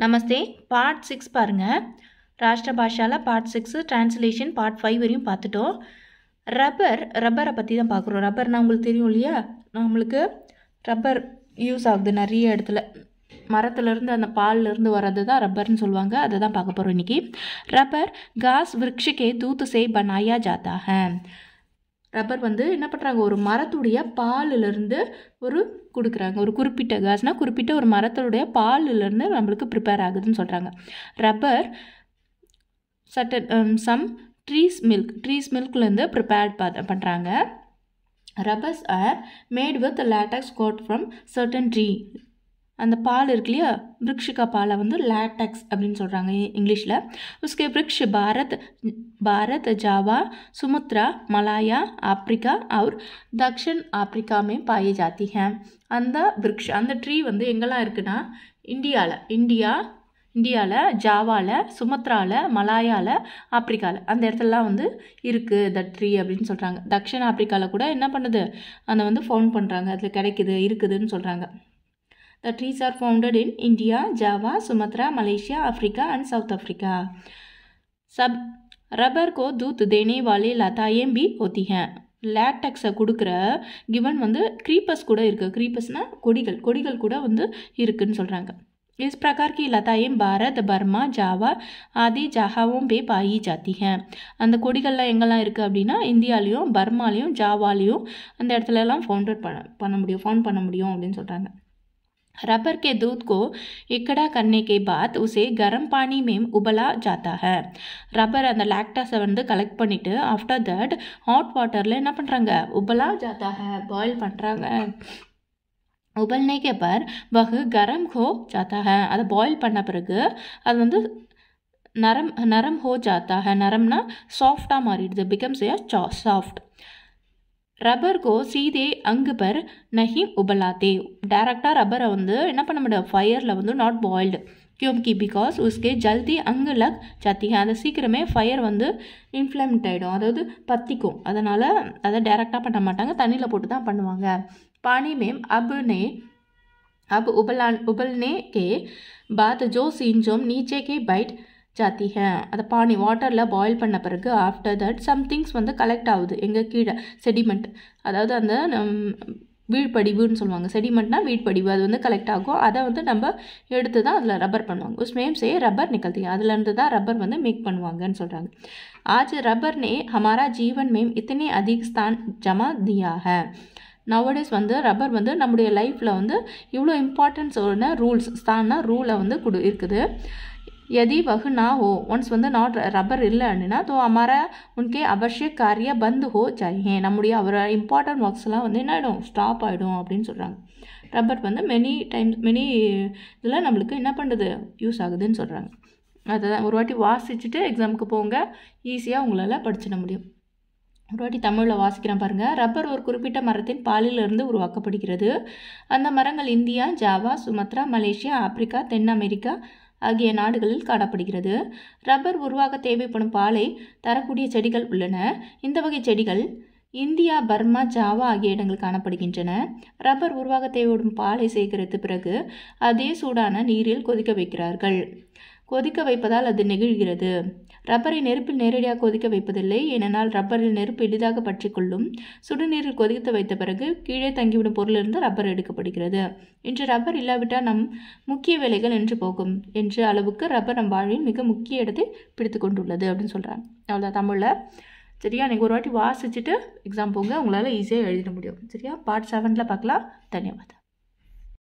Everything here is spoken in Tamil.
நமஸ்தே. பார்ட் 6 பாருங்கள். ராஷ்டிர பாஷாவில் பார்ட் 6 டிரான்ஸ்லேஷன் பார்ட் 5 வரையும் பார்த்துட்டோம். ரப்பரை பற்றி தான் பார்க்குறோம். ரப்பர்னால் உங்களுக்கு தெரியும் இல்லையா? நம்மளுக்கு ரப்பர் யூஸ் ஆகுது நிறைய இடத்துல. மரத்துலேருந்து அந்த பால்லேருந்து வர்றது தான் ரப்பர்னு சொல்லுவாங்க. அதை தான் பார்க்க போகிறோம் இன்றைக்கி. ரப்பர் घास वृक्ष के दूध से बनाया जाता है. ரப்பர் என்ன பண்ணுறாங்க, ஒரு மரத்துடைய பாலிலிருந்து கொடுக்குறாங்க. ஒரு குறிப்பிட்ட காஸ்னால் குறிப்பிட்ட ஒரு மரத்துடைய பாலிலிருந்து நம்மளுக்கு ப்ரிப்பேர் ஆகுதுன்னு சொல்கிறாங்க. ரப்பர் சம் ட்ரீஸ் மில்க்லேருந்து ப்ரிப்பேர்ட் பண்ணுறாங்க. Rubbers are made with latex got from certain tree. அந்த பால் இருக்கு இல்லையா, விருக்ஷிகா பாலை லேட்டக்ஸ் அப்படின்னு சொல்கிறாங்க இங்கிலீஷில். உஸ்கே விருக்ஷ भारत जावा सुमत्रा मलाया अफ्रीका और दक्षिण अफ्रीका में पाई जाती हैं. அந்த விருக்ஷ அந்த ட்ரீ எங்கெல்லாம் இருக்குன்னா இந்தியாவில் ஜாவாவில், சுமத்ராவில், மலாயாவில், ஆப்ரிக்காவில் அந்த இடத்துலலாம் இருக்குது த ட்ரீ அப்படின்னு சொல்கிறாங்க. தக்ஷிண ஆப்ரிக்காவில் கூட என்ன பண்ணுது, அந்த ஃபவுண்ட் பண்ணுறாங்க, அதில் இருக்குதுன்னு சொல்கிறாங்க. The trees are founded in India, Java, Sumatra, Malaysia, Africa and South Africa. सब रबर को दूध देने वाले लताएं भी होती हैं. லேட்டக்ஸை கொடுக்குற கிவன் க்ரீப்பஸ் கூட இருக்குது. க்ரீப்பஸ்னால் கொடிகள் கூட இருக்குதுன்னு சொல்கிறாங்க. इस प्रकार की लताएं भारत, बर्मा, जावा आदि जगहों पे पाई जाती हैं. அந்த கொடிகள்லாம் எங்கெல்லாம் இருக்குது அப்படின்னா இந்தியாலையும், பர்மாலையும், ஜாவாலையும் அந்த இடத்துலலாம் ஃபவுண்ட் பண்ண முடியும் அப்படின்னு சொல்கிறாங்க. रबर के दूध को इकट्ठा करने के बाद उसे गर्म पानी में उबला जाता है. रबर அந்த லாக்டஸை கலெக்ட் பண்ணிவிட்டு ஆஃப்டர் தட் ஹாட் வாட்டரில் என்ன பண்ணுறாங்க, உபலா ஜாத்தா है, பாயில் பண்ணுறாங்க. उबलने के बाद वह गर्म हो जाता है. அதை பாயில் பண்ண பிறகு அது नरम हो जाता है. नरमना சாஃப்டாக மாறிடுது, பிகம்ஸ் ஏ சாஃப்ட். रबर को सीधे अंग पर नहीं उबलाते. डायरेक्टाக रबரை என்ன பண்ண முடியாது, ஃபயரில் நாட் பாயில்டு. क्योंकि बिकॉज उसके जल्दी अंग लग जाती है. அதை சீக்கிரமே ஃபயர் இன்ஃப்ளமெண்ட் ஆகிடும், அதாவது பற்றிக்கும். அதனால் அதை டைரெக்டாக பண்ண மாட்டாங்க, தண்ணியில் போட்டு தான் பண்ணுவாங்க. पानी में अब उबलने के बाद जो सिंचम नीचे के बैठ जाती है. அதை பானி வாட்டரில் பாயில் பண்ண பிறகு ஆஃப்டர் தட் சம்திங்ஸ் கலெக்ட் ஆகுது எங்கள் கீழே, செடிமெண்ட், அதாவது அந்த வீழ்படிவுன்னு சொல்லுவாங்க. செடிமெண்ட்னா வீழ்படிவு, அது கலெக்ட் ஆகும். அதை நம்ம எடுத்து தான் அதில் ரப்பர் பண்ணுவாங்க. உஸ்மேம் சே ரப்பர் நிகழ்த்தி, அதுலேருந்து தான் ரப்பர் மேக் பண்ணுவாங்கன்னு சொல்கிறாங்க. ஆஜ் ரப்பர் நே ஹமாரா ஜீவன் மேம் இத்தனை அதிக ஸ்தான் ஜமா தியா ஹை. நவடேஸ் ரப்பர் நம்முடைய லைஃப்பில் இவ்வளோ இம்பார்ட்டன்ஸான ரூல்ஸ், ஸ்தான்னா ரூலை இருக்குது. यदि वह ना हो, ஒன்ஸ் நாட் ரப்பர் இல்லை அப்படின்னா तो हमारा उनके आवश्यक कार्य बंद हो जाए. நம்முடைய இம்பார்ட்டன்ட் ஒர்க்ஸ்லாம் என்ன ஆகிடும், ஸ்டாப் ஆகிடும் அப்படின்னு சொல்கிறாங்க. ரப்பர் மெனி இதில் நம்மளுக்கு என்ன பண்ணுறது, யூஸ் ஆகுதுன்னு சொல்கிறாங்க. அதை ஒரு வாட்டி வாசிச்சுட்டு எக்ஸாமுக்கு போங்க, ஈஸியாக உங்களால் படிச்சிட முடியும். ஒரு வாட்டி தமிழில் வாசிக்கிறேன் பாருங்கள். ரப்பர் ஒரு குறிப்பிட்ட மரத்தின் பாலிலிருந்து உருவாக்கப்படுகிறது. அந்த மரங்கள் India, Java, Sumatra, Malaysia, Africa, தென் அமெரிக்கா ஆகிய நாடுகளில் காணப்படுகிறது. ரப்பர் உருவாக தேவைப்படும் பாலை தரக்கூடிய செடிகள் உள்ளன. இந்த வகை செடிகள் இந்தியா, பர்மா, ஜாவா ஆகிய இடங்கள் காணப்படுகின்றன. ரப்பர் உருவாக தேவைப்படும் பாலை சேகரித்த பிறகு அதே சூடான நீரில் கொதிக்க வைக்கிறார்கள். கொதிக்க வைப்பதால் அது நெகிழ்கிறது. ரப்பரை நெருப்பில் நேரடியாக கொதிக்க வைப்பதில்லை, ஏனென்றால் ரப்பரில் நெருப்பு எளிதாக பற்றிக்கொள்ளும். சுடுநீரில் கொதித்து வைத்த பிறகு கீழே தங்கிவிடும் பொருளிலிருந்து ரப்பர் எடுக்கப்படுகிறது. இன்று ரப்பர் இல்லாவிட்டால் நம் முக்கிய வேலைகள் நின்று போகும் என்ற அளவுக்கு ரப்பர் நம் வாழ்வில் மிக முக்கிய இடத்தை பிடித்து கொண்டுள்ளது அப்படின்னு சொல்கிறாங்க. அவ்வளோதான் தமிழில். சரியா, நீங்கள் ஒரு வாட்டி வாசிச்சுட்டு எக்ஸாம் போங்க, உங்களால் ஈஸியாக எழுதிட முடியும். சரியா, பார்ட் 7 பார்க்கலாம். தன்யவாதம்.